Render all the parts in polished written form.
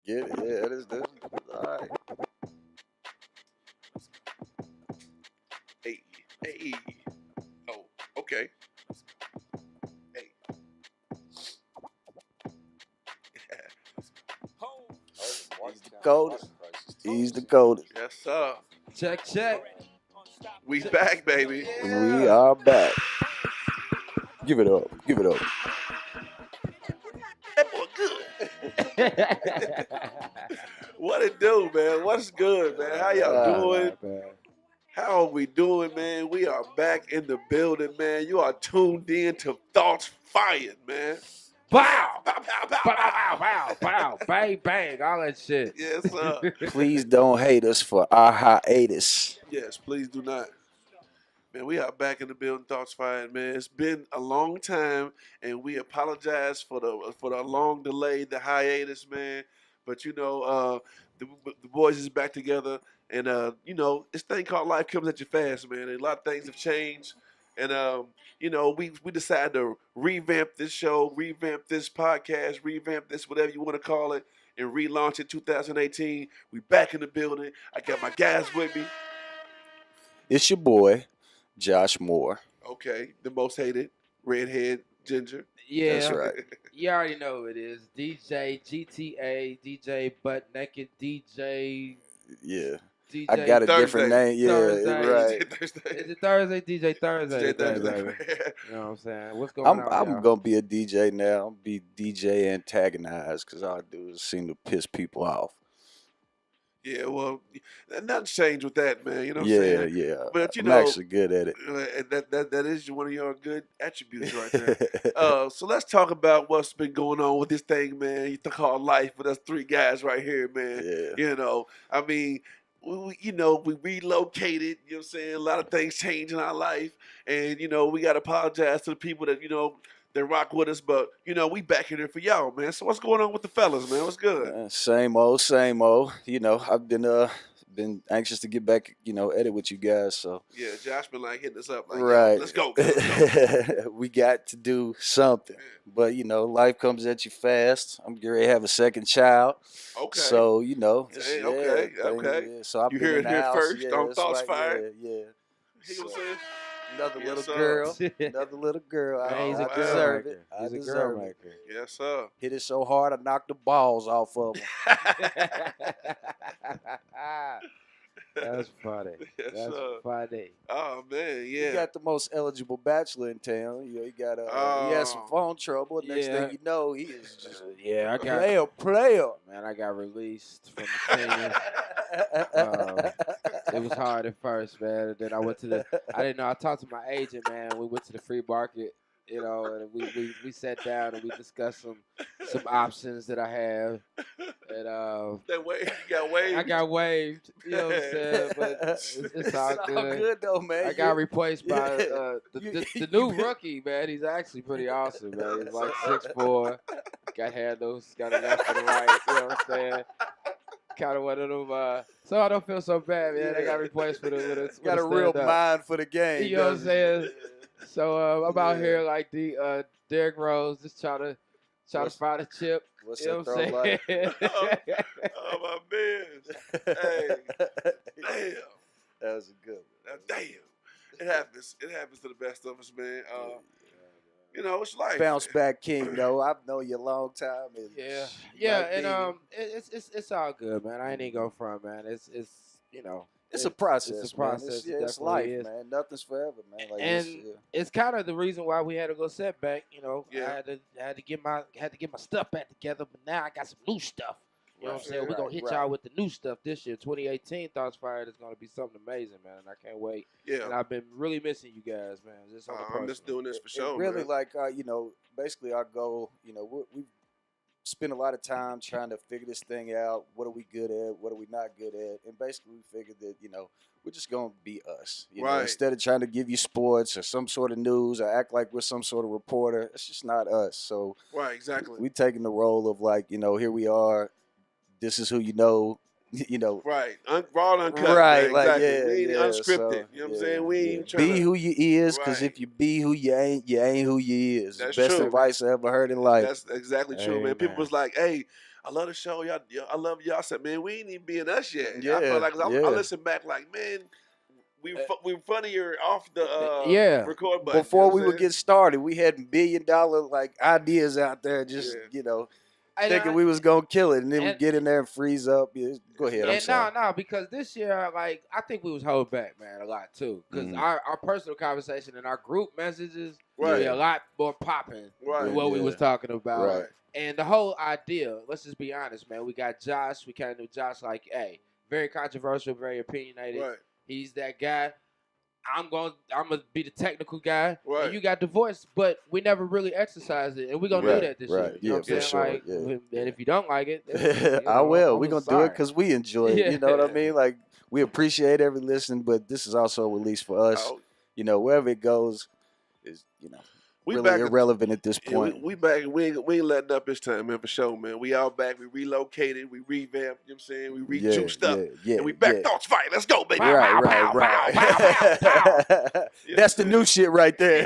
Get it? Yeah, this. All right. Hey, hey. Oh, okay. Hey. He's the coldest. He's the coldest. Yes, sir. Check. We back, baby. We are back. Give it up. Give it up. That boy good. What it do, man? What's good, man? How y'all doing? How are we doing, man? We are back in the building, man. You are tuned in to Thoughts Fired, man. Bow, Pow, pow, pow, bow, pow. bow, bow, bang, bang, all that shit. Yes, sir. Please don't hate us for our hiatus. Yes, please do not. Man, we are back in the building, Thoughts Fired, man. It's been a long time, and we apologize for the long delay, the hiatus, man. But the boys is back together, and this thing called life comes at you fast, man. And a lot of things have changed, and we decided to revamp this show, revamp this podcast, revamp this whatever you want to call it, and relaunch it 2018. We back in the building. I got my guys with me. It's your boy, Josh Moore. Okay, the most hated redhead ginger. Yeah, That's right. You already know who it is. DJ GTA, DJ Butt Naked, DJ. Yeah. DJ I got a different Thursday. name. Yeah, Thursday. right. Thursday. Is it Thursday? DJ Thursday. DJ Thursday. Baby. You know what I'm saying? What's going on? I'm y'all? gonna be a DJ now. I'm be DJ antagonized because all I do is seem to piss people off. Yeah, well, nothing's changed with that, man. You know what I'm Yeah, saying? yeah. But I'm actually good at it. And that is one of your good attributes right there. So let's talk about what's been going on with this thing, man. You call life with us three guys right here, man. Yeah. You know, I mean, we relocated. You know what I'm saying? A lot of things changed in our life, and we got to apologize to the people that that rock with us. But we back in here for y'all, man. So what's going on with the fellas, man? What's good? Same old, same old. I've been anxious to get back, edit with you guys. So Yeah, Josh been like hitting us up, like, right, yo, let's go. Let's go. we got to do something. But life comes at you fast. I'm getting ready to have a second child. Okay. So Hey, yeah, okay. yeah. So I've You been heard in it the here house. first Yeah, on that's Thoughts right. Fired. Yeah. You know what I'm saying? Another Yes, little sir. girl. Another little girl. Man, he's a I girl deserve maker. it. I He's a girl deserve it. maker. Yes, sir. Hit it so hard I knocked the balls off of him. That's funny. Yes, That's sir. funny. Oh man, You yeah. got the most eligible bachelor in town. He got he had some phone trouble. Next Yeah. thing you know, he is just Yeah, I got player. man. I got released from the team. It was hard at first, man. And then I went to I didn't know. I talked to my agent, man. We went to the free market, and we sat down and we discussed some options that I have. And That way you got waived. I got waived. You know what I'm saying? But it's all good. Though, man. I got replaced by yeah. the new rookie, man. He's actually pretty awesome, man. He's like 6'4", got handles, got a left and a right. You know what I'm saying? Kind of one of them. So I don't feel so bad, man. I got replaced with a got a real mind for the game. You know what I'm doesn't saying? he? So I'm out here like the Derrick Rose, just trying to find a chip. What's You know that what I'm throw like? saying? Oh my man. Hey, damn. That was a good one. Damn. It happens. It happens to the best of us, man. It's life. Bounce back king, though. I've known you a long time. And Yeah, like and me, it's all good, man. I ain't even go front, man. It's it's a process. It's a process. Man. It's Definitely life, is. man. Nothing's forever, man. Like And it's kind of the reason why we had to go setback. Yeah. I had to get my stuff back together, but now I got some new stuff. You know what I'm saying? We're gonna hit right. y'all with the new stuff this year. 2018 Thoughts Fired is gonna be something amazing, man, and I can't wait. Yeah. And I've been really missing you guys, man. Just on the I'm personal. just doing this for It sure. really, man. like, basically our goal, we've spent a lot of time trying to figure this thing out. What are we good at? What are we not good at? And basically we figured that, we're just going to be us. Right. Instead of trying to give you sports or some sort of news or act like we're some sort of reporter, it's just not us. So Right, exactly. we taking the role of like, here we are. This is who you know. Right. Raw and uncut. Right, man, like, exactly. yeah, We ain't yeah, unscripted. so, You know what I'm saying? We ain't Be trying to who you is, because Right. if you be who you ain't who you is. That's Best true. advice I ever heard in life. That's exactly true, Amen. man. People was like, hey, I love the show. I love y'all. I said, man, we ain't even being us yet. Yeah, I felt like I yeah. listen back like, man, we funnier off the Yeah. record button. Before you know we what would I'm saying? get started, we had $1 billion like ideas out there, just thinking we was gonna kill it, and then we get in there and freeze up. Yeah, go ahead. I'm And sorry. no, because this year, like, I think we was holding back, man, a lot too. Because our personal conversation and our group messages be a lot more popping than what we was talking about. Right. And the whole idea, let's just be honest, man. We got Josh. We kind of knew Josh like, hey, very controversial, very opinionated. Right. He's that guy. I'm gonna be the technical guy, Right. and you got the voice, but we never really exercised it, and we're gonna do that this year. You know what I'm saying? Sure. Like, and if you don't like it, I will. We're We're gonna do it because we enjoy it. Yeah. You know what I mean? Like, we appreciate every listen, but this is also a release for us. Wherever it goes is we really back irrelevant at this Yeah, point. we back. We ain't letting up this time, man, for sure, man. We all back. We relocated. We revamped. You know what I'm saying? We rejuiced up. Yeah, and we back. Thoughts fight. Let's go, baby. Right. That's the new shit right there.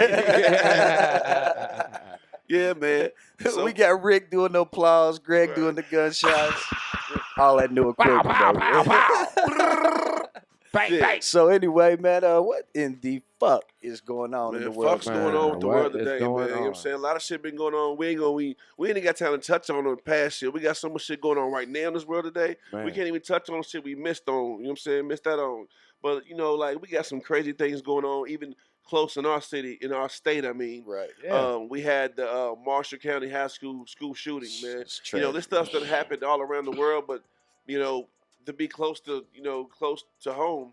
Yeah, man. So, we got Rick doing the applause, Greg doing the gunshots, all that new equipment, baby. So anyway, man, what in the fuck is going on in the world? Fuck's going on with the world today, man. You know what I'm saying? A lot of shit been going on. We ain't got time to touch on the past shit. We got so much shit going on right now in this world today. Man. We can't even touch on shit we missed on. You know what I'm saying? Missed that on. But, like, we got some crazy things going on, even close in our city, in our state, I mean. Right. Yeah. We had the Marshall County High School shooting, man. This stuff's done happened all around the world, but, to be close to home,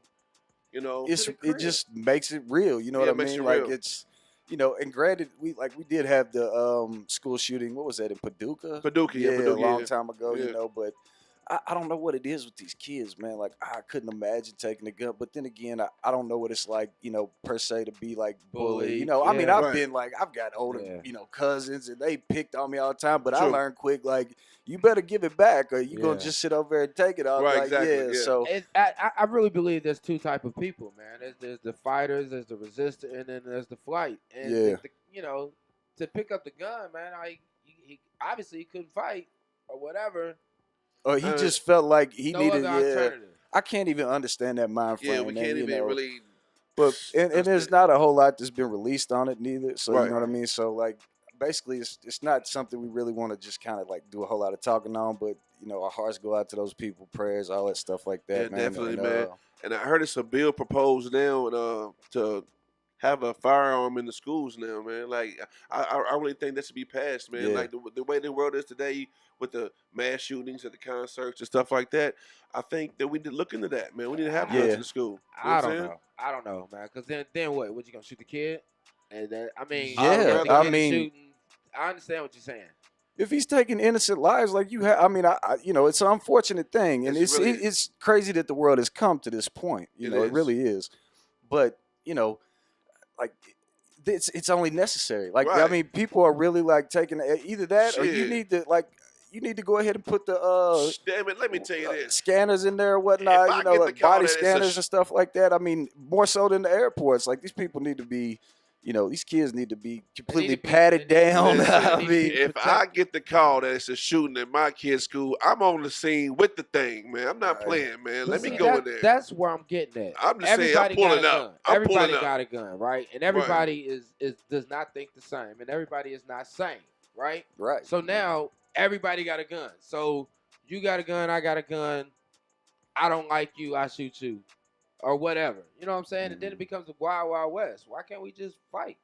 it just makes it real. You know what I mean? Like real. It's, and granted, we did have the school shooting. What was that in Paducah? Paducah, a long time ago. Yeah. But I don't know what it is with these kids, man. Like, I couldn't imagine taking a gun. But then again, I don't know what it's like, per se, to be like bullied. I mean, I've been like, I've got older, cousins, and they picked on me all the time. But I learned quick, like, you better give it back, or you gonna just sit over there and take it all. Right, like, exactly. So I really believe there's two type of people, man. There's the fighters, there's the resistor, and then there's the flight. And to pick up the gun, man, he obviously he couldn't fight or whatever. Or he just felt like he needed. Alternative. I can't even understand that mind frame. Yeah, we can't even really. But and there's not a whole lot that's been released on it neither. So you know what I mean. So like, basically, it's not something we really want to just kind of like do a whole lot of talking on. But our hearts go out to those people, prayers, all that stuff like that. Yeah, man. definitely, man. And I heard it's a bill proposed now to have a firearm in the schools now, man. Like, I really think that should be passed, man. Yeah. Like, the way the world is today with the mass shootings at the concerts and stuff like that, I think that we need to look into that, man. We need to have guns in the school. I don't know, man. Because then what? What, you going to shoot the kid? And then, I mean, I understand what you're saying. If he's taking innocent lives, like you have, I mean, it's an unfortunate thing, and it's crazy that the world has come to this point. It really is. But like, it's only necessary. Like, I mean, people are really like taking either that, or you need to go ahead and put the damn it, let me tell you this, scanners in there or whatnot. Like body scanners and stuff like that. I mean, more so than the airports. Like, these people need to be. These kids need to be completely patted down. I mean, if I get the call that it's a shooting at my kid's school, I'm on the scene with the thing, man. I'm not playing, man. Let me go in there. That's where I'm getting at. I'm just saying, I'm pulling up. Everybody got a gun, right? And everybody does not think the same, and everybody is not sane, right? Right. So now everybody got a gun. So you got a gun, I got a gun. I don't like you, I shoot you. Or whatever, you know what I'm saying, and then it becomes the wild, wild west. Why can't we just fight?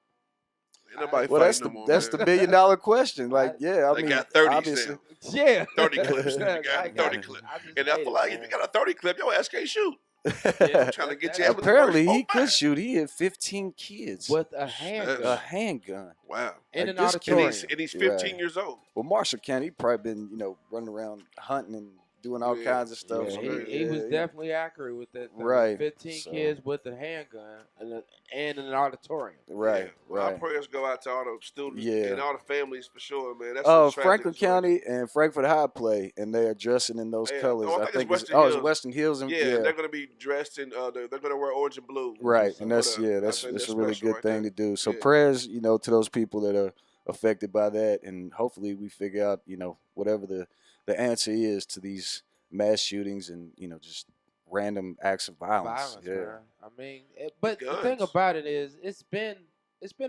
Ain't nobody fighting no more, that's the $1 billion question. Like, I mean, got 30 obviously, yeah, 30 clips. They got 30 clips, and I feel like if you got a 30 clip, your ass can't shoot. I'm trying to get you. Apparently, he could shoot. He had 15 kids with a handgun. A handgun. Wow. In an auditorium. And he's 15 years old. Well, Marshall County, he probably been, running around hunting and doing all kinds of stuff. Yeah, so he was definitely accurate with that. Right. 15 kids with a handgun and an auditorium. Right. Yeah. Well, our prayers go out to all the students and all the families for sure, man. That's Franklin County and Frankfort High play, and they are dressing in those colors. I think it's Western Hills. And, they're going to be dressed in. They're going to wear orange and blue. Right, and that's a really good thing to do. So prayers, to those people that are affected by that, and hopefully we figure out, whatever the the answer is to these mass shootings and just random acts of violence. Yeah. Man. I mean, but the thing Guns. about it is, it's been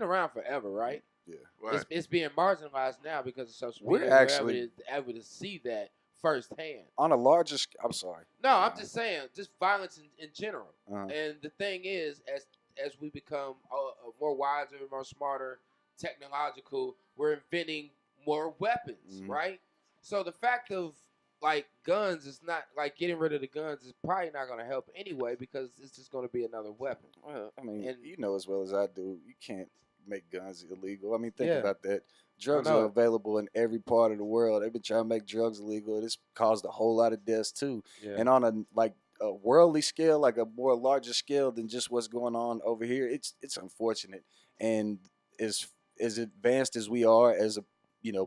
around forever, right? Yeah. Right. It's being marginalized now because of social We're media. actually able to see that firsthand. on a larger I'm sorry. No, I'm just saying, just violence in general. Uh-huh. And the thing is, as we become more wiser, more smarter, technological, we're inventing more weapons, right? So the fact of like guns is not like getting rid of the guns is probably not going to help anyway, because it's just going to be another weapon. Well, I mean, you know as well as I do, you can't make guns illegal. I mean, think about that. Drugs are available in every part of the world. They've been trying to make drugs illegal, and it's caused a whole lot of deaths too. Yeah. And on a worldly scale, like a more larger scale than just what's going on over here, it's unfortunate. And as advanced as we are as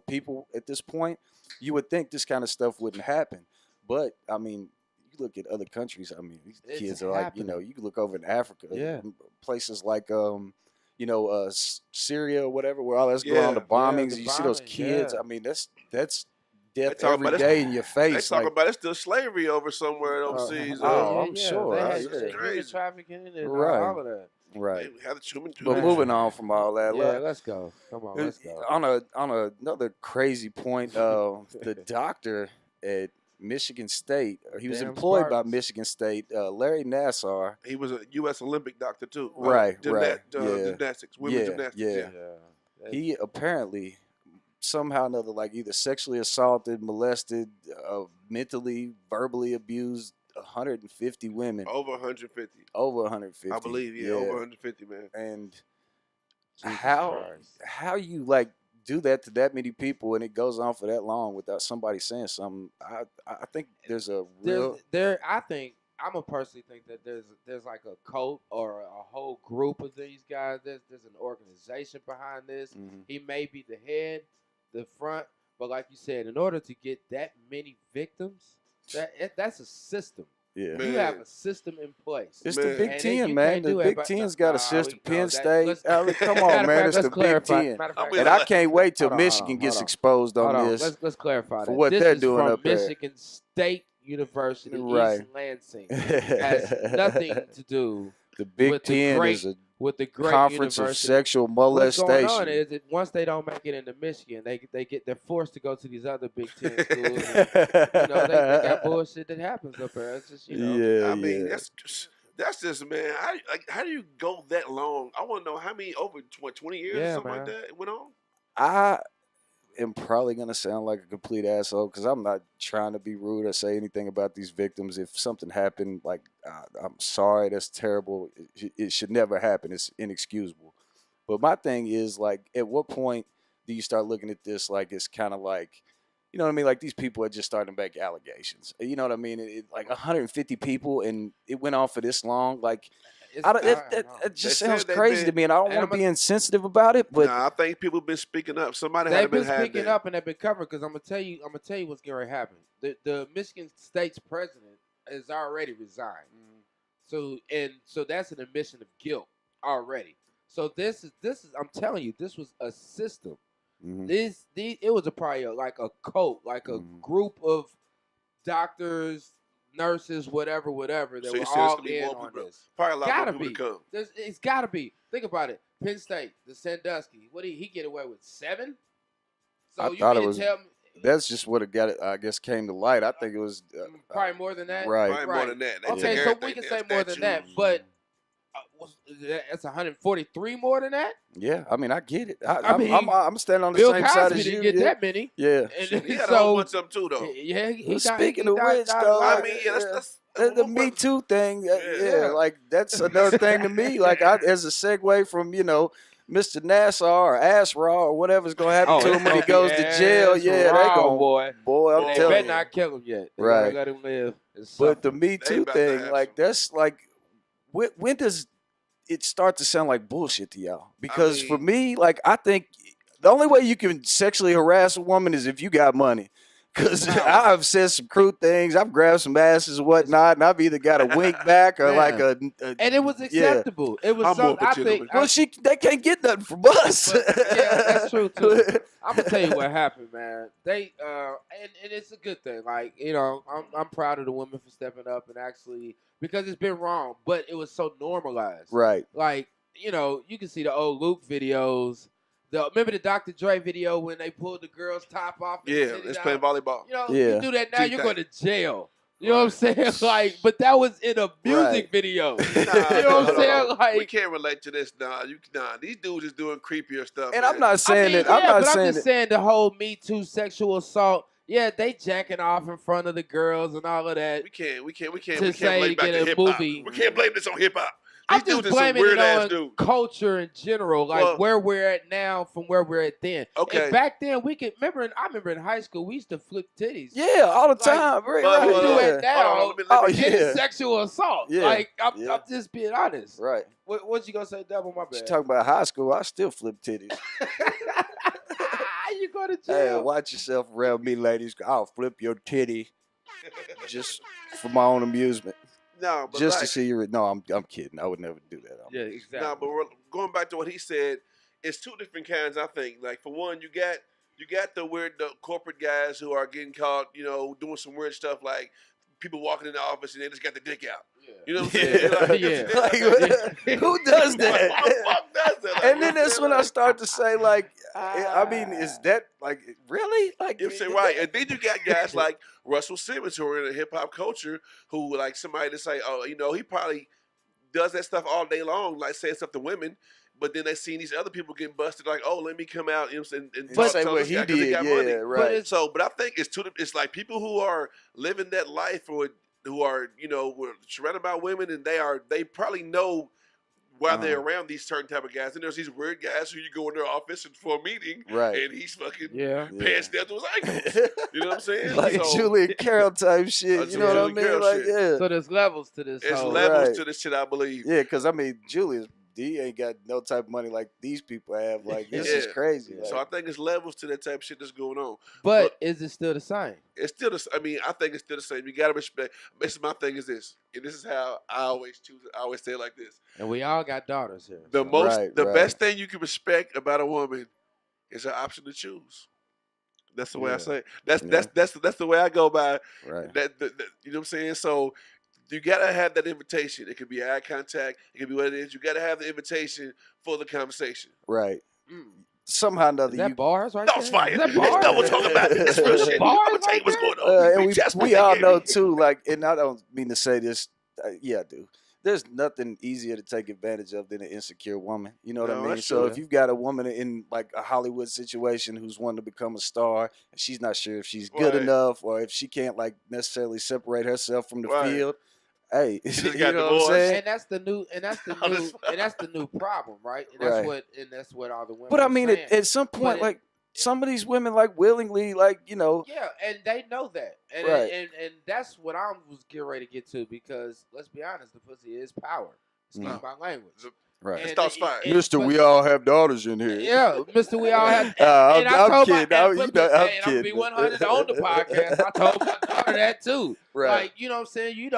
people at this point, you would think this kind of stuff wouldn't happen. But I mean, you look at other countries. I mean, these kids are happening. You can look over in Africa, places like Syria or whatever, where all that's going on, the bombings. You see those kids. I mean, that's death every day in your face. They talk about it's still slavery over somewhere overseas. I'm sure. They crazy. Trafficking and right. all of that. Right. But moving on from all that, let's go. Come on, let's go. On another crazy point, the doctor at Michigan State, he was employed by Michigan State, Larry Nassar. He was a U.S. Olympic doctor too. Right. Gymnastics, women's gymnastics. Yeah. He apparently somehow or another, like either sexually assaulted, molested, mentally, verbally abused 150 women. Over 150. Over 150. I believe, over 150, man. And how you like do that to that many people and it goes on for that long without somebody saying something? I think there's a real. I'm a personally think that there's like a cult or a whole group of these guys. There's an organization behind this. Mm-hmm. He may be the head, the front, but like you said, in order to get that many victims, that's a system. Yeah. You have a system in place. It's the Big Ten, man. The Big Ten's got a system. Penn State. Come on, man. It's the Big Ten. And I can't wait till Michigan gets exposed on this. Let's clarify that. For what they're doing up there. Michigan State University, East Lansing. Has nothing to do the Big Ten is with the great conference university. of sexual molestation. What's going on is that once they don't make it into Michigan, they're forced to go to these other Big Ten schools. And, they got bullshit that happens up there. It's just I mean, that's just man. How do you go that long? I want to know how many over 20 years or something like that it went on. I am probably gonna sound like a complete asshole because I'm not trying to be rude or say anything about these victims. If something happened, like I'm sorry, that's terrible. It should never happen. It's inexcusable. But my thing is like, at what point do you start looking at this like it's kind of like, you know what I mean? Like these people are just starting to make allegations. You know what I mean? Like 150 people, and it went on for this long. Like. It just sounds crazy to me, and I don't want to be insensitive about it. But I think people have been speaking up. They've been speaking up, and they've been covering. Because I'm gonna tell you what's going to happen. The Michigan State's president has already resigned. Mm-hmm. So that's an admission of guilt already. So this is I'm telling you, this was a system. Mm-hmm. It was probably like a cult, like a group of doctors, nurses, whatever, that were all in on this. Probably a lot of people come. It's got to be. Think about it. Penn State, the Sandusky. What did he get away with? 7? So I thought it was. That's just what it got. I guess came to light. I think it was probably more than that. Right. Probably more than that. Okay, so we can say more than that, but that's 143 more than that. Yeah, I mean, I get it. I'm standing on the same side as you. Bill Cosby didn't get that many. Yeah, and he had a whole bunch of them too, though. Yeah, speaking of which, though, I mean, that's the Me Too thing. Like that's another thing to me. Like as a segue from Mr. Nassar or Asraw or whatever's gonna happen to him when he goes to jail. Yeah, they gonna boy. I'm telling you, better not kill him yet. They right, let him live. But the Me Too thing, like that's like, when does it start to sound like bullshit to y'all? Because for me, like I think the only way you can sexually harass a woman is if you got money. Because I've said some crude things. I've grabbed some asses and whatnot, and I've either got a wink back or like a and it was acceptable. It was something I think. Well, they can't get nothing from us. Yeah, that's true too. I'm gonna tell you what happened, man. They and it's a good thing. Like, you know, I'm proud of the women for stepping up and actually, because it's been wrong, but it was so normalized. Right. Like, you know, you can see the old Luke videos. Remember the Dr. Dre video when they pulled the girl's top off? Yeah, it's playing volleyball. You know, you do that now, you're going to jail. You know what I'm saying? Like, but that was in a music video. You know what I'm saying? Like, we can't relate to this. Nah, these dudes is doing creepier stuff. And man. I'm not saying that. I'm just saying the whole Me Too sexual assault. Yeah, they jacking off in front of the girls and all of that. We can't blame get back to hip hop. We can't blame this on hip hop. I'm just blaming it on culture in general, like where we're at now from where we're at then. Okay. And back then, I remember in high school, we used to flip titties. Yeah, all the time. We do it now. It's sexual assault. Yeah. Like, I'm just being honest. Right. What you going to say, Devil? My bad. You talking about high school, I still flip titties. You go to jail. Hey, watch yourself around me, ladies. I'll flip your titty just for my own amusement. No, but just to see your. No, I'm kidding. I would never do that. Yeah, exactly. No, but we're going back to what he said. It's two different kinds. I think. Like, for one, you got the corporate guys who are getting caught, you know, doing some weird stuff, like people walking in the office and they just got the dick out. Yeah. You know what I'm saying? Who does that? Who the fuck does that? Like, and then that's when I start to say, like, I mean, is that like really? Like, you say right? And then you got guys like Russell Simmons who are in the hip hop culture who, like, somebody to say, oh, you know, he probably does that stuff all day long, like saying stuff to women. But then they seen these other people getting busted, like, oh, let me come out, you know, and say what he did, money. Right? But I think it's like people who are living that life, or who are, you know, were surrounded by women, and they probably know why they're around these certain type of guys. And there's these weird guys who you go in their office and for a meeting, right? And he's fucking pants down to his ankles. You know what I'm saying? Like Julian Carroll type shit. You know what I mean? Like, yeah. So there's levels to this. There's levels to this shit, I believe. Yeah, because I mean, Julius. He ain't got no type of money like these people have. Like, this is crazy. Like, so I think it's levels to that type of shit that's going on. But is it still the same? It's still the. I mean, I think it's still the same. You gotta respect. My thing is this, and this is how I always choose it. I always say it like this. And we all got daughters here. The best thing you can respect about a woman is her option to choose. That's the way I say it. That's the way I go by. Right. You know what I'm saying? So. You gotta have that invitation. It could be eye contact. It could be what it is. You gotta have the invitation for the conversation. Right. Somehow or another. Is that bars right there? Fire. Is that bars? That's not what we're talking about. That's real shit. I'm gonna tell you what's going on. And we all know too. Like, and I don't mean to say this. Yeah, I do. There's nothing easier to take advantage of than an insecure woman. You know what I mean? So if you've got a woman in like a Hollywood situation who's wanting to become a star, and she's not sure if she's good enough or if she can't like necessarily separate herself from the field. Hey, you know what I'm saying? And that's the new problem, right? And that's what all the women. But I mean, at some point, like some of these women, like willingly, like, you know. Yeah, and they know that, and that's what I was getting ready to get to, because let's be honest, the pussy is power. Excuse my language. Right. Starts fire. Mr. We all have daughters in here. Yeah, Mr. We all have. I'm kidding. I'm kidding. Be 100 on the podcast. I told my daughter that too. Right. Like, you know what I'm saying? You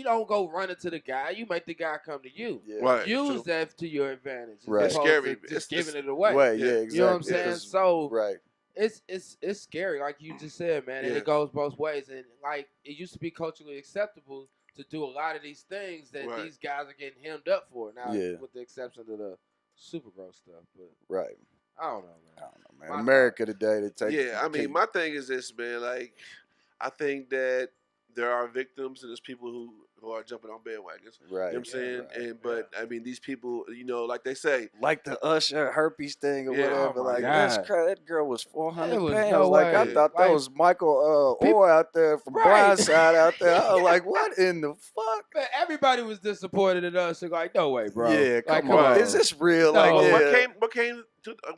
don't go running to the guy. You make the guy come to you. Yeah. Right. Use that to your advantage. Right. It's scary. Just giving it away. Right. Yeah. Exactly. You know what I'm saying? So right. It's scary, like you just said, man, and it goes both ways. And like it used to be culturally acceptable to do a lot of these things that these guys are getting hemmed up for now, with the exception of the super gross stuff. But I don't know, man. America today, they take. Yeah, I mean, my thing is this, man. Like, I think that there are victims and there's people who are jumping on bandwagons. Right. You know what I'm saying? But I mean, these people, you know, like they say, like the Usher herpes thing or whatever. Oh like that girl was 400 pounds. No like I thought that was Michael Orr out there from Blindside out there. I was like, what in the fuck? Man, everybody was disappointed in Usher. Like, no way, bro. Yeah, come on. Is this real? No. Like,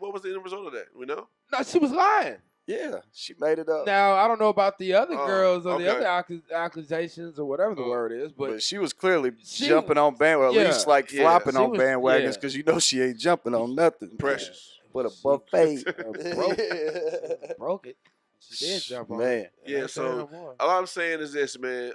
what was the end result of that? You know? No, she was lying. Yeah, she made it up. Now, I don't know about the other girls or the other accusations or whatever the word is, but she was clearly jumping on bandwagons, at least like flopping on bandwagons, because you know she ain't jumping on nothing. Precious. But a buffet. Broke it. She did jump on Man. it. Yeah, so all I'm saying is this, man.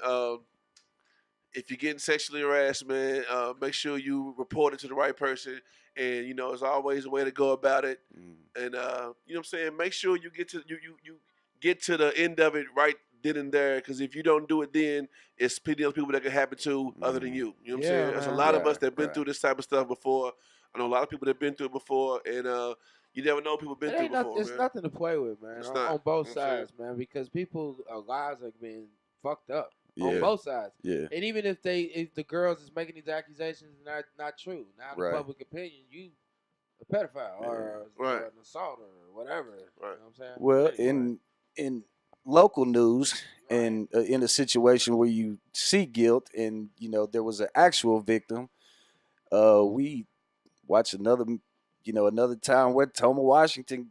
If you're getting sexually harassed, man, make sure you report it to the right person. And there's always a way to go about it. And you know what I'm saying. Make sure you get to you get to the end of it right then and there. Because if you don't do it, then it's plenty of people that can happen to other than you. You know what I'm saying. Man. There's a lot of us that've been through this type of stuff before. I know a lot of people that've been through it before, and you never know people been through before. It's nothing to play with, man. On both sides, man, because people's lives are being fucked up. Yeah. On both sides. Yeah. And even if the girls is making these accusations not true, now in public opinion, you a pedophile or an assault or whatever. Right. You know what I'm saying? Well, in local news and in a situation where you see guilt and there was an actual victim, we watched another time where Toma Washington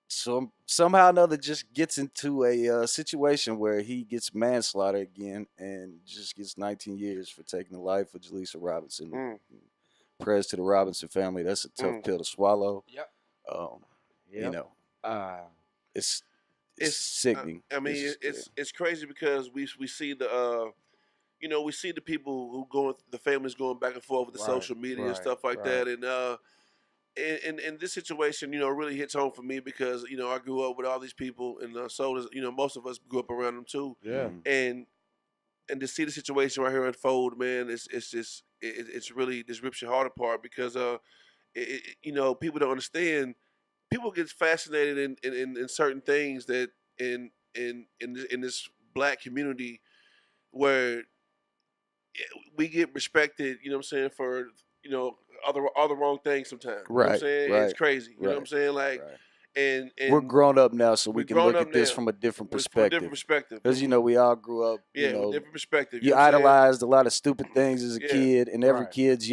somehow or another just gets into a situation where he gets manslaughter again and just gets 19 years for taking the life of Jaleesa Robinson. Prayers to the Robinson family. That's a tough pill to swallow. Yep. It's sickening. I mean, it's crazy because we see the we see the people the families going back and forth with the social media and stuff like that, and this situation, really hits home for me because, I grew up with all these people, and so does, most of us grew up around them too. Yeah. And to see the situation right here unfold, man, it's really, this rips your heart apart because, people don't understand. People get fascinated in certain things that in this black community where we get respected, you know what I'm saying, for, all the wrong things sometimes. You know what I'm saying? It's crazy. You know what I'm saying? Like, and we're grown up now, so we can look at this from a different perspective. Because we all grew up. with different perspective. You idolized a lot of stupid things as a kid, and every kid's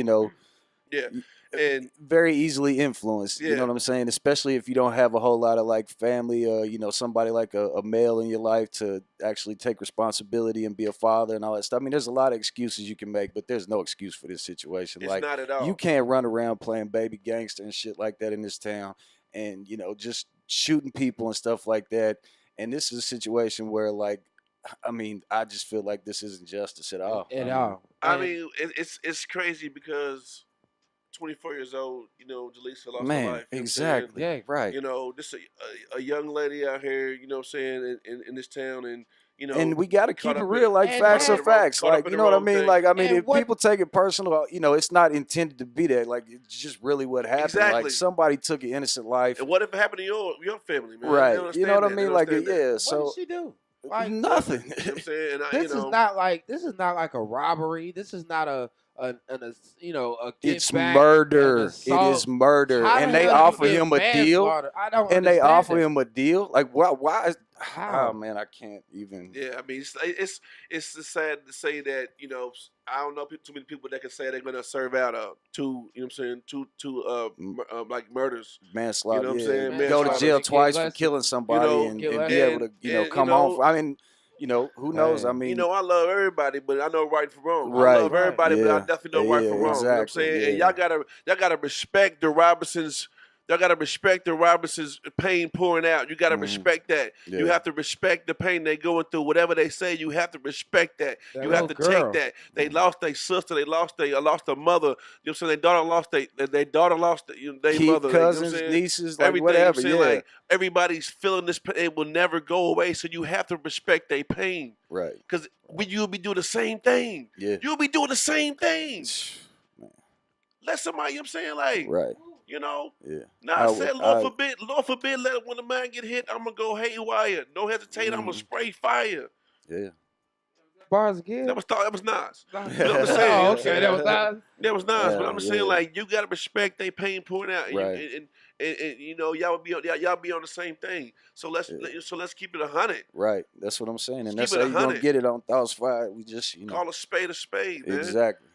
and very easily influenced. You know what I'm saying? Especially if you don't have a whole lot of like family, somebody like a male in your life to actually take responsibility and be a father and all that stuff. I mean, there's a lot of excuses you can make, but there's no excuse for this situation. It's like, not at all. You can't run around playing baby gangster and shit like that in this town, and just shooting people and stuff like that. And this is a situation where, like, I mean, I just feel like this isn't justice at all. I mean, it's crazy because 24 years old, Jaleesa lost her life. Exactly. Yeah, right. This a young lady out here, what I'm saying, in this town, and and we got to keep it real, like facts are facts. Like, you know what I mean? Like, I mean, if people take it personal, it's not intended to be that. Like, it's just really what happened. Exactly. Like, somebody took an innocent life. And what if it happened to your family, man? Right. You know what I mean? Like, yeah. So what did she do? Like, nothing. You know what I'm saying? This is not like a robbery. This is not a it's murder. It is murder, and they offer him a deal. I don't. And they offer him a deal. Like, why? How? Oh man, I can't even. Yeah, I mean, it's sad to say that I don't know too many people that can say they're gonna serve out two like murders, manslaughter. You know what I'm saying? Go to jail twice for killing somebody and be able to come home. I mean. Who knows? I mean, I love everybody, but I know right from wrong. Right. I love everybody, but I definitely know right from wrong. Exactly. You know what I'm saying? And y'all gotta respect the Robinsons. Y'all gotta respect the Robinsons' pain pouring out. You gotta respect that. Yeah. You have to respect the pain they're going through. Whatever they say, you have to respect that. You have to take that. They lost their sister. They lost their mother. You know what I'm saying? Their daughter lost their mother. Cousins, nieces, like everything, whatever. You know what I'm saying? Like, everybody's feeling this pain. It will never go away. So you have to respect their pain. Right. Because you'll be doing the same thing. Yeah. You'll be doing the same thing. Man. Let somebody, you know what I'm saying? Like, right. Yeah. Now I said, Lord forbid, when a man get hit, I'm gonna go haywire. No hesitate, I'm gonna spray fire. Yeah. Bars again. That was Nas. You know what I'm saying? Okay, that was Nas. That was Nas, but I'm saying, like, you gotta respect they pain pouring out, right. and y'all be on the same thing. So let's keep it 100. Right. That's what I'm saying, and that's how you gonna get it on Thoughts Fired. We just call a spade, man. Exactly.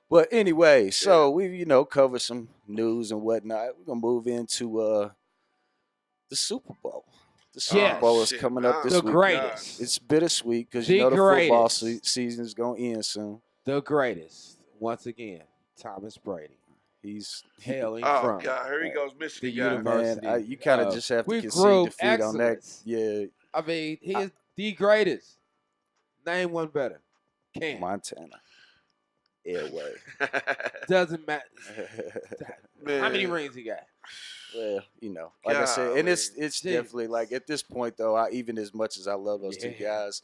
But anyway, so we covered some news and whatnot. We're gonna move into the Super Bowl. The Super Bowl is coming up this week. The greatest. It's bittersweet because the football season is gonna end soon. The greatest, once again, Thomas Brady. He's hailing from. Oh God, here he goes, Michigan. The university. Man, you kind of just have to concede defeat on that. Yeah. I mean, he is the greatest. Name one better. Can't. Montana. Airway. Doesn't matter. Man. How many rings he got? Well, like I said, and it's definitely like at this point though, even as much as I love those two guys,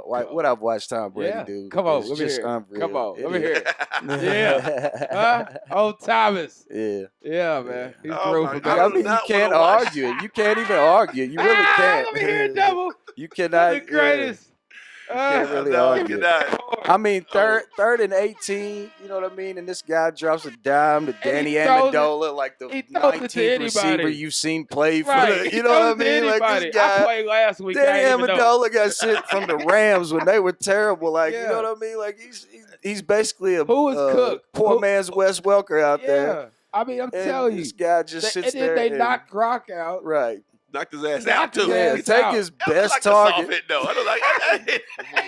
what I've watched Tom Brady do. Come on, let me hear. Unreal. Come on, let me hear it. Yeah. Old Thomas. Yeah. Yeah, man. He's I mean, you can't argue. You can't even argue. You really can't. Let me hear it, double. You cannot. The greatest. Can't really argue. I mean, third and 18, you know what I mean? And this guy drops a dime to Danny Amendola, like the 19th receiver you've seen play for you know what I mean? Like this guy. I played last week. Danny Amendola got sent from the Rams when they were terrible. Like, you know what I mean? Like he's basically a poor man's Wes Welker out there. I mean, I'm telling you. This guy just sits there. And then they knock Gronk out. Right. Knocked his ass out too. Yeah, take his best target. They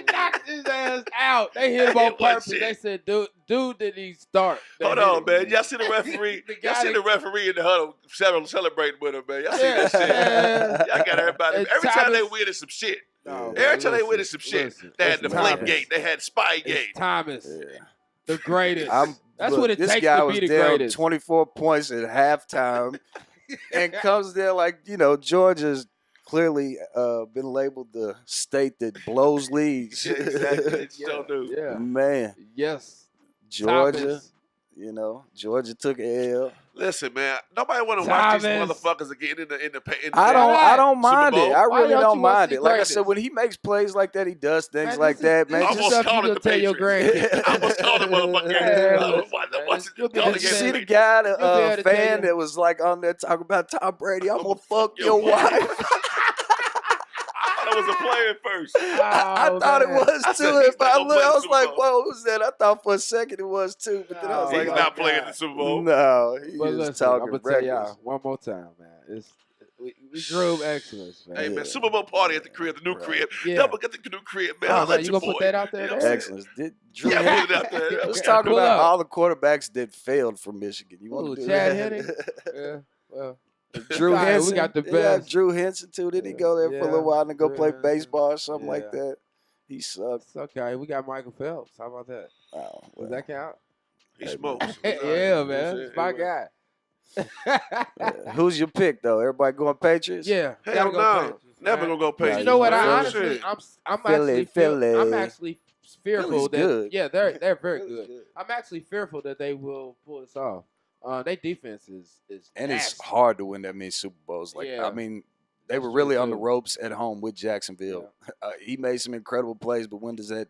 knocked his ass out. They hit him on purpose. They said, "Dude, did he start?" Hold on, man. Y'all see the referee? Y'all see the referee in the huddle celebrating with him, man. Y'all see that shit? Y'all got everybody. Every time they win, it's some shit. Every time they win, it's some shit. They had the Flake Gate. They had Spy Gate. Thomas, the greatest. That's what it takes to be the greatest. This guy was down 24 points at halftime. And comes there like, Georgia's clearly been labeled the state that blows leads. Exactly. Still do. Yeah. Man. Yes. Georgia, Georgia took an L. Listen, man, nobody want to watch these motherfuckers again in the I don't mind it. I really don't mind it. Like I said, when he makes plays like that, he does things like that, man. Almost called it the Patriots. I almost called it motherfucker. Did you see the guy, the fan that was like on there talking about Tom Brady? I'm gonna fuck your wife. I was a player at first. I thought it was too. If I looked, I was like, "Whoa, what was that?" I thought for a second it was too, but then I was like, "He's not playing the Super Bowl." No, he was talking. I'm gonna tell y'all one more time, man. We drove excellence, man. Hey, man, Super Bowl party at the crib, the new crib. Yeah. Double get the new crib, man. You gonna put that out there? Excellence. Put it out there. Let's talk about all the quarterbacks that failed from Michigan. You want to do Chad that? Henne? Yeah. Well. Drew Henson. We got the best. Drew Henson too. Did he go there for a little while and go play baseball or something like that? He sucked. It's okay. We got Michael Phelps. How about that? Oh, does that count? He smokes. Yeah, man. It's my guy. Who's your pick though? Everybody going Patriots? Yeah. Hell no. Never gonna go Patriots. You know what? I'm actually fearful that they're very good. I'm actually fearful that they will pull this off. Their defense is and nasty. It's hard to win that many Super Bowls. Like I mean, they were really on the ropes at home with Jacksonville. Yeah. He made some incredible plays, but when does that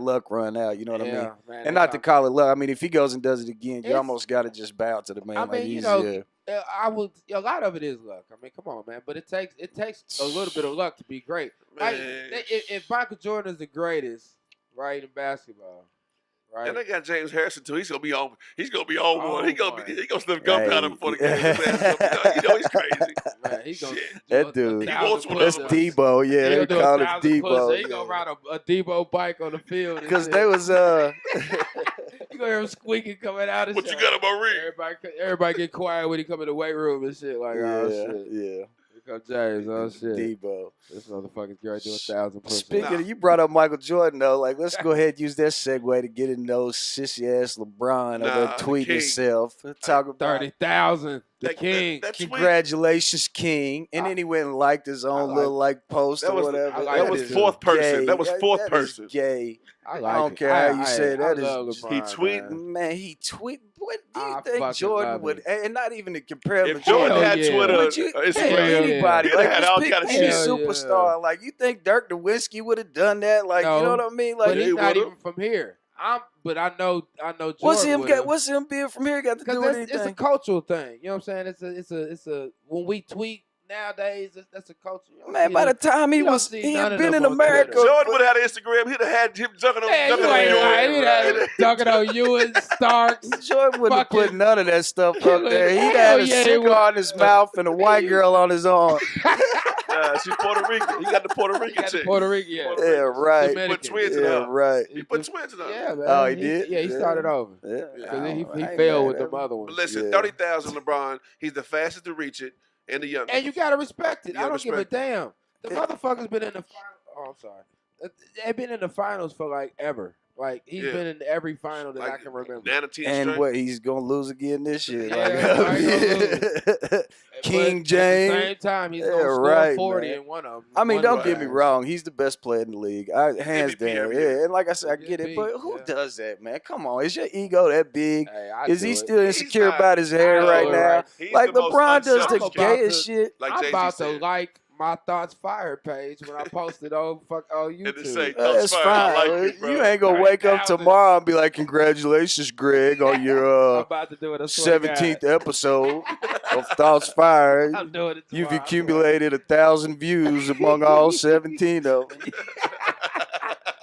luck run out? You know what I mean? Man, and not to call it luck. I mean, if he goes and does it again, you almost got to just bow to the man. I mean, I would. A lot of it is luck. I mean, come on, man. But it takes a little bit of luck to be great. Like, if Michael Jordan is the greatest, right, in basketball. Right. And they got James Harrison too. He's gonna be on one. He gonna sniff gunpowder before the game. He's crazy. Man, he gonna that dude. That's Debo. Yeah, they call it Debo. He gonna ride a Debo bike on the field because they was you gonna hear him squeaking coming out. What you got in my ring? Everybody get quiet when he come in the weight room and shit. Like, oh shit. Yeah. James, oh shit. Debo. This motherfucker's going to do 1,000 push-ups. Speaking of, you brought up Michael Jordan, though. Like, let's go ahead and use that segue to get in those sissy-ass LeBron over tweeting himself. Talk about 30,000. The king. Congratulations, king. And then he went and liked his own little post or whatever. That was fourth person. That was fourth person. Gay. I don't care how you say that. He tweeted. Man, he tweeted. What do you think Jordan would? And not even to compare him to Jordan had Twitter, anybody. Like, all pick kind of any superstar. Like, you think Dirk Nowitzki would have done that? Like, you know what I mean? Like, but he's not even from here. But I know Jordan. What's him being from here got to do with anything? It's a cultural thing. You know what I'm saying? It's a when we tweet nowadays, that's a culture. Man, by the time he had been in America. Jordan would have had an Instagram. He'd have had him dunking on Ewing. Dunking on Ewing, Starks. Jordan wouldn't have put none of that stuff up there. He'd had a cigar in his mouth and a white girl on his arm. She's Puerto Rican. He got the Puerto Rican chick. Puerto Rican, yeah. Yeah, right. He put twins in her. Right. He put twins in her. Yeah, man. Oh, he did? Yeah, he started over. Yeah. Because he failed with the mother one. But listen, 30,000 LeBron. He's the fastest to reach it and the youngest. And you got to respect it. I don't give a damn. The motherfucker's been in the final. Oh, I'm sorry. They've been in the finals for like ever. Like he's been in every final that I can remember. And what he's gonna lose again this year? Yeah, King but James. At the same time, he's gonna score 40 in one of them. I mean, don't get me wrong. He's the best player in the league, hands down. Yeah, and like I said, I get it. But who does that, man? Come on, is your ego that big? Is he still insecure about his hair right now? Like LeBron does the gayest shit. I'm about to like my Thoughts Fire page when I posted on YouTube. That's fine. You ain't gonna wake up tomorrow and be like, "Congratulations, Greg, on your 17th episode of Thoughts Fire. I'm doing it tomorrow. You've accumulated 1,000 views among all 17 of them."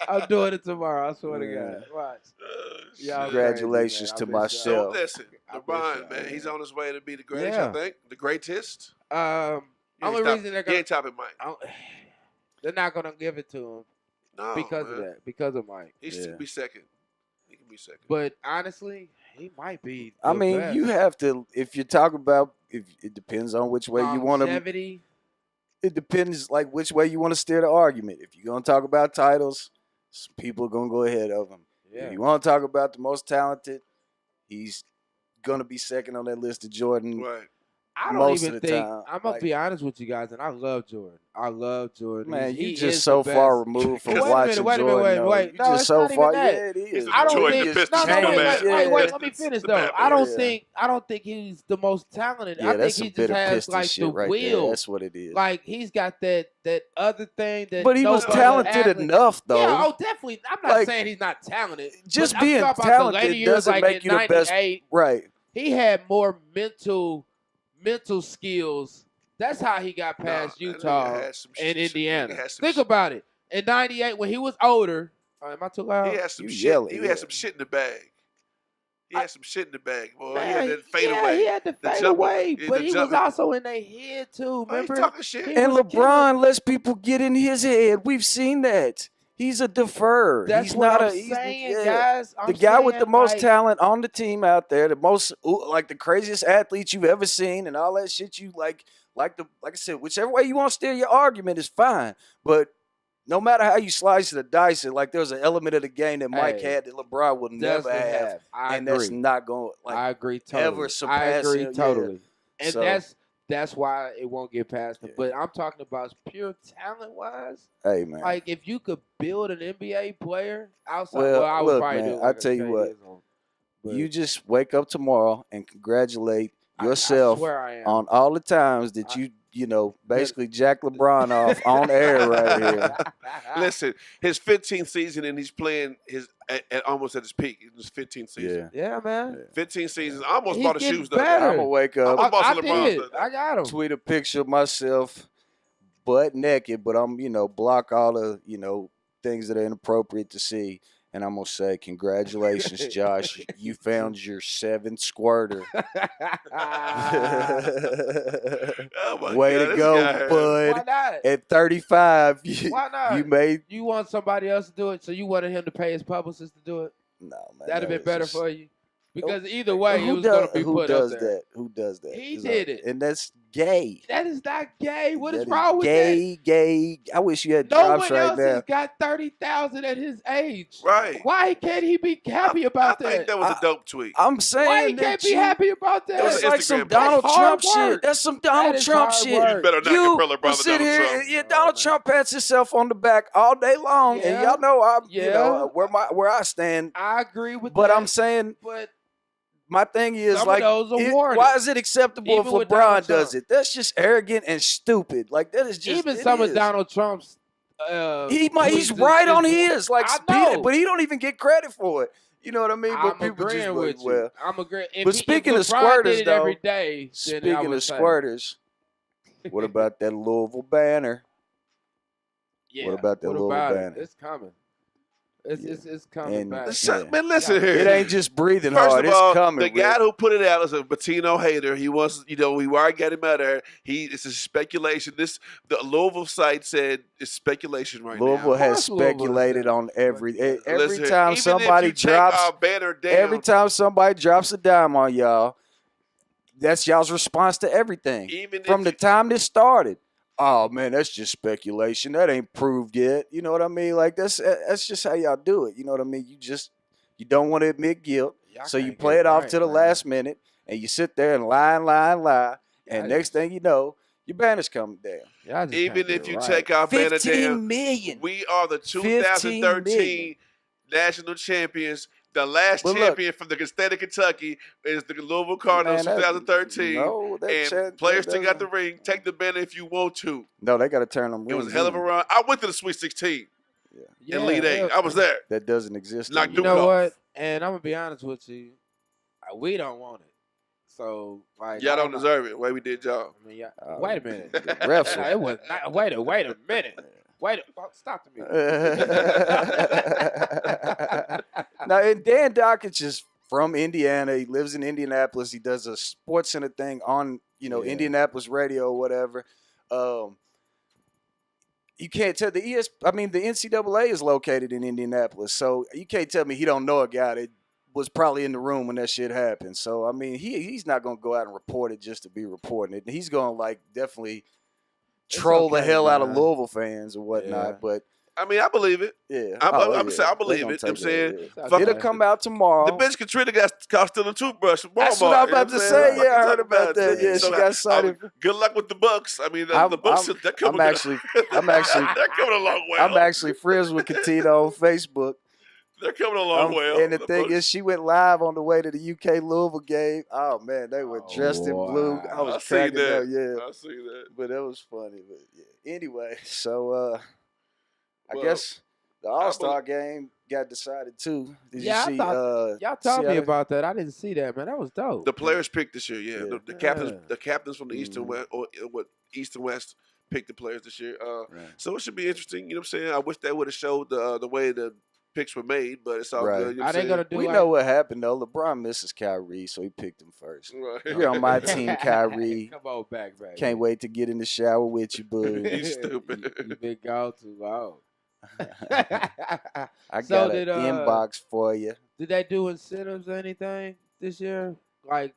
I'm doing it tomorrow. I swear to God. Watch. Congratulations to myself. Listen, LeBron, man, he's on his way to be the greatest. I think the greatest. Only reason they're gonna topping Mike. They're not gonna give it to him because of that. Because of Mike. He can be second. He can be second. But honestly, he might be. I mean, best. you have to. If you talk about, if it depends on which way you want to. It depends, like which way you want to steer the argument. If you're gonna talk about titles, some people are gonna go ahead of him. Yeah. If you want to talk about the most talented, he's gonna be second on that list of Jordan. Right. I don't even think I'm gonna be honest with you guys, and I love Jordan. I love Jordan. Man, you just so far removed from watching Jordan. Wait. You just so far. Yeah, it is. I don't think. Wait. Let me finish though. I don't think he's the most talented. I think he just has like the will. That's what it is. Like he's got that other thing that. But he was talented enough though. Yeah, definitely. I'm not saying he's not talented. Just being talented doesn't make you the best. Right. He had more mental skills. That's how he got past Utah and Indiana. Think about it. In '98, when he was older, am I too loud? He had some shit. He had some shit in the bag. He had some shit in the bag, boy. He had that fade away. He had to fade away, but he was also in their head too. Remember? Talking shit. And LeBron lets people get in his head. We've seen that. He's a deferred. That's what I'm saying, guys. The guy with the most talent on the team out there, the most like the craziest athletes you've ever seen, and all that shit. You like I said, whichever way you want to steer your argument is fine. But no matter how you slice it or dice it, like there's an element of the game that Mike had that LeBron would never have, and that's not going. Like, I agree totally. Ever surpass I agree totally. Yeah. And that's why it won't get past him. But I'm talking about pure talent-wise. Hey, man. Like, if you could build an NBA player outside, I would probably do it. I tell you what, you just wake up tomorrow and congratulate yourself on all the times that you basically jack LeBron off on air right here. Listen, his 15th season and he's playing almost at his peak. It was 15th season. Yeah, man. 15 seasons. I almost bought the shoes though. I'm gonna wake up. I got him. Tweet a picture of myself butt naked, but I'm block all the things that are inappropriate to see. And I'm going to say, congratulations, Josh. You found your 7th squirter. Way to go, bud. Why not? At 35, why not? You want somebody else to do it, so you wanted him to pay his publicist to do it? No, man. That'd have been better for you. Because either way, it was going to be put up there. Who does that? He did it. And that's gay. That is not gay. What is wrong with that? Gay. I wish you had drops right now. No one else has got 30,000 at his age. Right. Why can't he be happy about that? I think that was a dope tweet. I'm saying why he can't be happy about that? That's like some Donald Trump shit. That's some Donald Trump shit. You better not compare LeBron to Donald Trump. Yeah, Donald Trump pats himself on the back all day long, and y'all know where I stand. I agree with that. But I'm saying, my thing is, why is it acceptable if LeBron does it? That's just arrogant and stupid. Like, that is just even some of Donald Trump's. He's right on his. Like, but he don't even get credit for it. You know what I mean? But people agreeing with you. I'm agreeing. But speaking of squirters, though, every day, speaking of squirters, what about that Louisville banner? Yeah. What about that Louisville banner? It's coming. It's coming back. Man, listen here. It ain't just breathing hard. It's coming. The guy who put it out is a Bettino hater. He wants, we already got him out there. It's a speculation. The Louisville site said it's speculation right now. Louisville has speculated on every time somebody drops every time somebody drops a dime on y'all. That's y'all's response to everything. From the time this started. Oh man, that's just speculation. That ain't proved yet. You know what I mean? Like that's just how y'all do it. You know what I mean? You don't want to admit guilt, Y'all so you can't play get it off right, to the man. last minute, and you sit there and lie, and Y'all next thing you know, your banner's coming down. Y'all just Even can't get if you right. take our banner 15 down, million. we are the 15 million. 2013 national champions. The last But look, champion from the state of Kentucky is the Louisville Cardinals, man, 2013. no, And players that take out the doesn't- ring. Take the banner if you want to. No, they got to turn them It rings. was a hell of a run. I went to the Sweet 16 in Elite Eight. I was there. That doesn't exist. Knocked You Duke know off. what? And I'm gonna be honest with you, we don't want it. So like, Y'all I don't deserve it. Way we did y'all. I mean, wait a minute. The refs No, were- it was not. Wait a minute. Stop the music. Now, and Dan Dockich is from Indiana. He lives in Indianapolis. He does a sports center thing on, Indianapolis radio or whatever. You can't tell the the NCAA is located in Indianapolis, so you can't tell me he don't know a guy that was probably in the room when that shit happened. So I mean, he's not gonna go out and report it just to be reporting it. He's gonna definitely troll the hell out of Louisville fans or whatnot. Yeah. But I mean, I believe it. yeah, I believe They gonna it. I'm take saying, Okay. it'll come out tomorrow. the bitch Katrina got caught stealing a toothbrush from Walmart. That's what I'm You know about to I'm say. saying? Yeah, I heard Talk about that. Yeah, So she got cited. good luck with the Bucks. I mean, the I'm- Bucks, I'm- they're coming. I'm actually they're coming along well. I'm actually friends with Katina on Facebook. They're coming along well. And the thing is, she went live on the way to the UK Louisville game. Oh man, they were dressed in blue. I was seen cracking that. up. Yeah, I see that. but that was funny. But yeah. Anyway, so I Well, guess the All-Star game got decided too. Did Yeah, you see? y'all told me Seattle? about that. I didn't see that, man. That was dope. The players picked this year. Yeah, Yeah. the captains from the East and West, or East and West picked the players this year. Right. So it should be interesting. You know what I'm saying? I wish they would have showed the way the picks were made, but it's all Right. good. You know Are what they I'm gonna do? We like, know what happened though. LeBron misses Kyrie, so he picked him first. saying? Right. You're on my team, Kyrie. Come on back, baby. Can't wait to get in the shower with you, boo. You stupid. You been gone too long. I So got did, an inbox for you. Did they do incentives or anything this year, like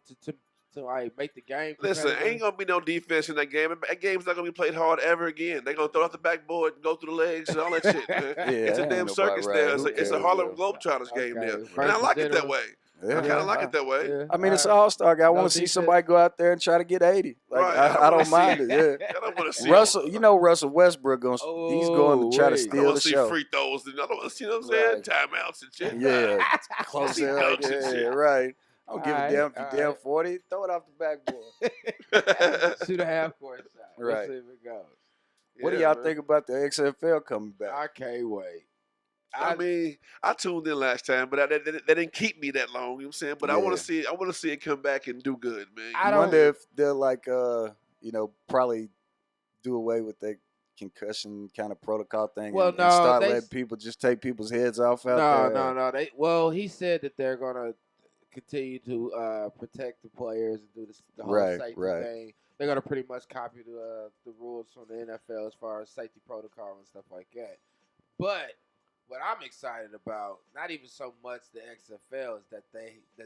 to like make the game? Listen, competitive? ain't gonna be no defense in that game. That game's not gonna be played hard ever again. They're gonna throw off the backboard and go through the legs and all that shit, man. Yeah, It's a ain't damn nobody circus right. there. Who It's a cares, Harlem yeah. Globetrotters game Okay. there. And I like it that way. Yeah. I kind of like it that way. Yeah. I mean, it's an All right. all-star game. I No want to see defense. somebody go out there and try to get 80. Like Right, I wanna don't mind see it. Yeah. I don't want to see Russell Westbrook he's going to try to wait. I steal don't want the to see show. free throws. I don't want to see, you know what I'm saying? Right. Timeouts and shit. Yeah, close See it up. dunks and Yeah, shit. right. I don't give a Alright, damn if you damn alright. 40. Throw it off the backboard. Shoot a half court shot. Right. Let's see if it goes. What do Yeah, y'all man. think about the XFL coming back? I can't wait. I mean, I tuned in last time, but they didn't keep me that long. You know what I'm saying? But I want Yeah. to see. I want to see it come back and do good, man. I I don't- wonder if they'll probably do away with that concussion kind of protocol thing Well, and no, start they- letting people just take people's heads off out there. No. He said that they're gonna continue to protect the players and do the whole Right, safety right. thing. They're gonna pretty much copy the rules from the NFL as far as safety protocol and stuff like that. But what I'm excited about, not even so much the XFL, is that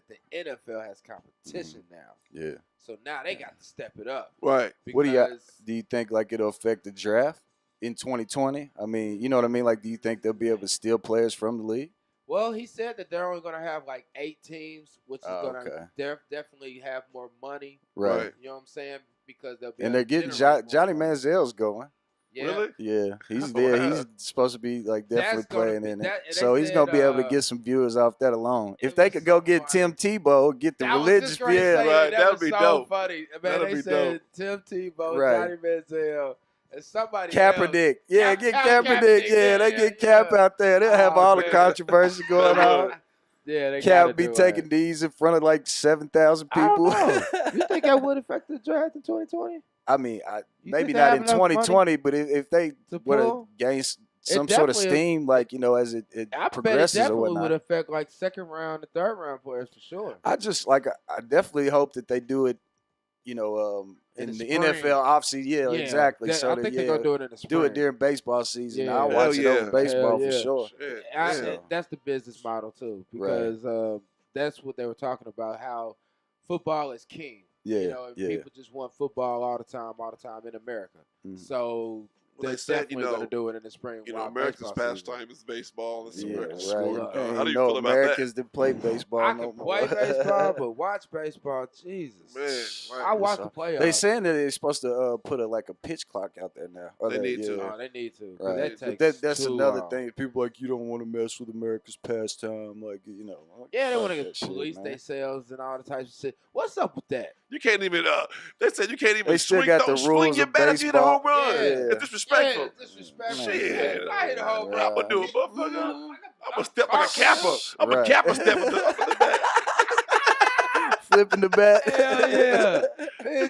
the NFL has competition now. Yeah. So now they got to step it up. Right. What do you because- do? You think like it'll affect the draft in 2020? I mean, you know what I mean. Like, do you think they'll be able to steal players from the league? Well, he said that they're only going to have like 8 teams, which is Oh, going okay. to definitely have more money. Right. You know what I'm saying? Because they'll be And able they're to getting generate more Johnny money. Manziel's going. Yeah. Really? Yeah, he's Oh, there. wow. He's supposed to be like definitely That's gonna playing be- in that- it. and So they he's gonna be said, able to get some viewers off that alone. it If they was could go so get funny. Tim Tebow, get the I was religious just gonna say yeah. Right, that that'd was be so dope. funny. Man, That'd they be said Tim Tebow, Right. Johnny Manziel, and somebody else. Kaepernick. Yeah, get Kaepernick, Kaepernick. Yeah, they get Cap out there. They'll have Oh, all the man. controversy going on. Yeah, they Cap gotta be do taking it. these in front of like 7,000 I don't people. know. You think that would affect the draft in 2020? I mean, You maybe think they not have in enough money 2020, but if they to would have pull? gained some sort of definitely- steam, like, as it I bet it progresses or definitely would whatnot. affect like second round and third round players for sure. I just like I definitely hope that they do it, in In the the NFL spring. offseason. Yeah, exactly. I So think that, they're gonna do it in the spring. do it during baseball season. Yeah. I'll Hell watch it over yeah. baseball Hell for yeah. sure. Shit. So- That's the business model too, Right. because that's what they were talking about. How football is king. Yeah, you know, and people just want football all the time in America. Mm-hmm. So Well, they're definitely going to do it in the spring. You know, America's pastime is baseball. It's America's sport. How do you feel about Americans that? that play baseball I no can more. play baseball, but watch baseball, Jesus. Man, I watch the playoffs. They saying that they're supposed to put a pitch clock out there now. They need to. Oh, they need to. Right. That takes that's too another long. thing. People like, you don't want to mess with America's pastime. Like, you know. Yeah, they want to police themselves and all the types of shit. What's up with that? You can't even. They said you can't even. They still got the rules swing your of bat if you hit a home run. Yeah. It's disrespectful. Yeah, disrespectful. Shit. If I hit a home run, I'm gonna do it, motherfucker. I'm gonna step like a kappa. I'm a kappa step with the bat. Flipping the bat. Hell yeah.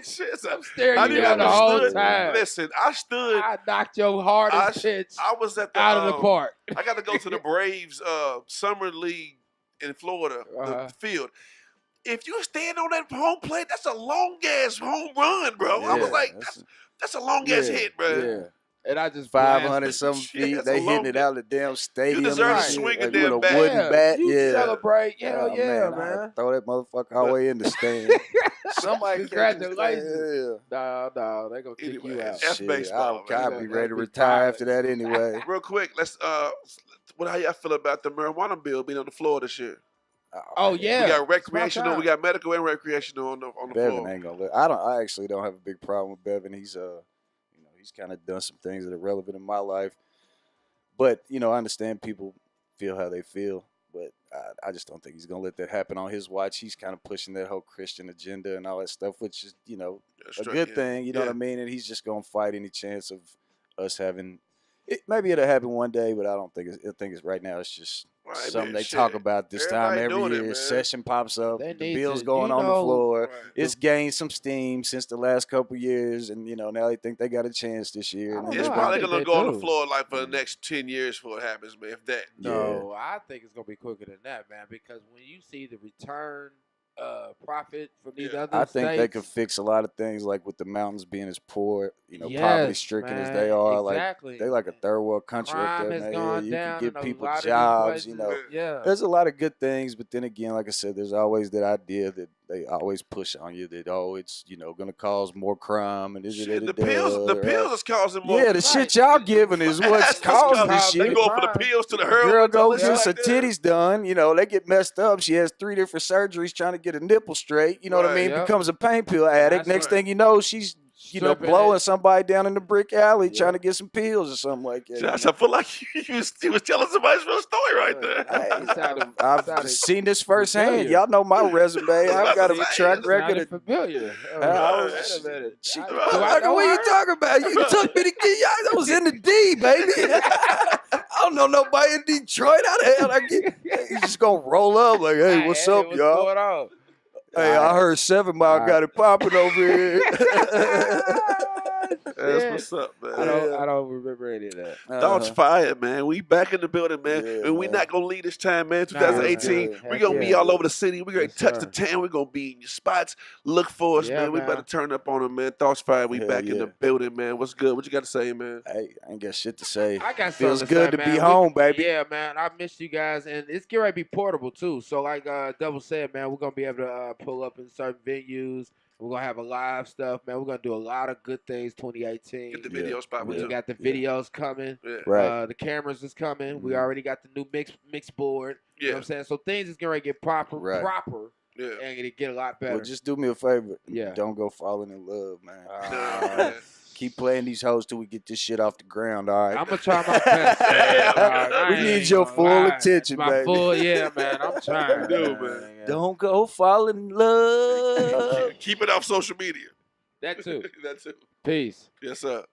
Shit, I'm staring you down the whole time. Listen, I knocked your hardest pitch I was at the, out of the park. I got to go to the Braves summer league in Florida, the field. If you stand on that home plate, that's a long ass home run, bro. I was like, that's a long ass hit, bro. Yeah. And I just 500 some feet. They hitting it out of the damn stadium. You deserve to swing a damn with a wooden bat. You celebrate. Hell yeah, man. Throw that motherfucker all the way in the stand. Somebody congratulations. No, they gonna kick you out. F baseball. I'll be ready to retire after that anyway. Real quick, let's how y'all feel about the marijuana bill being on the floor this year? Oh yeah, we got recreational, we got medical and recreational on the Bevan floor. Ain't gonna I actually don't have a big problem with Bevan. He's he's kind of done some things that are relevant in my life, but I understand people feel how they feel, but I just don't think he's gonna let that happen on his watch. He's kind of pushing that whole Christian agenda and all that stuff, which is a good thing. You know what I mean? And he's just gonna fight any chance of us having it. Maybe it'll happen one day, but I don't think I think it's right now. It's just something they talk about this time every year. Session pops up. The bill's going on the floor. Right. It's gained some steam since the last couple years, and now they think they got a chance this year. It's probably gonna go on the floor for the next 10 years before it happens, man. If that. No, I think it's gonna be quicker than that, man. Because when you see the return profit from these other I think states, they could fix a lot of things, like with the mountains being as poor, poverty stricken as they are. Exactly. Like they like a third world country Crime up there, has man. gone You down can give in a people lot of these jobs. places. There's a lot of good things, but then again, like I said, there's always that idea that they always push on you that it's going to cause more crime and the pills is causing more. Yeah, the shit y'all giving is what's causing this shit. They go for the pills to the heroin. Girl goes get her titties done. They get messed up. She has 3 different surgeries trying to get a nipple straight. You know what I mean? Yep. Becomes a pain pill addict. Next thing you know, she's blowing somebody down in the brick alley trying to get some pills or something like that. Josh, I feel like you was telling somebody's real story right there. I've seen this firsthand. Y'all know my resume. I've got a track record. Familiar. Wait a minute. What are you talking about? You took me to get y'all. I was in the D, baby. I don't know nobody in Detroit. How the hell I get? You just gonna roll up like, hey, what's up, y'all? Going on? Hey, I heard 7 Mile got it popping over here. That's what's up, man. I don't remember any of that. Thoughts fired, man. We back in the building, man. And we not gonna leave this time, man. 2018. We're gonna be all over the city. We're gonna touch the town. We're gonna be in your spots. Look for us, man. We better turn up on them, man. Thoughts fired. We back in the building, man. What's good? What you got to say, man? Hey, I ain't got shit to say. I got Feels something good to be home, baby. Yeah, man. I missed you guys, and it's getting ready to be portable too. So, like Double said, man, we're gonna be able to pull up in certain venues. We're going to have a live stuff, man. We're going to do a lot of good things 2018. Get the videos popping. We got the videos coming. Yeah. Right. The cameras is coming. We already got the new mix board. You know what I'm saying? So things is going to get proper. Yeah. And it get a lot better. Well, just do me a favor. Yeah. Don't go falling in love, man. Keep playing these hoes till we get this shit off the ground, all right? I'm going to try my best. We need your full attention, baby. Yeah, man. I'm trying. Man. Don't go fall in love. Keep it off social media. That too. That too. Peace. Yes, sir.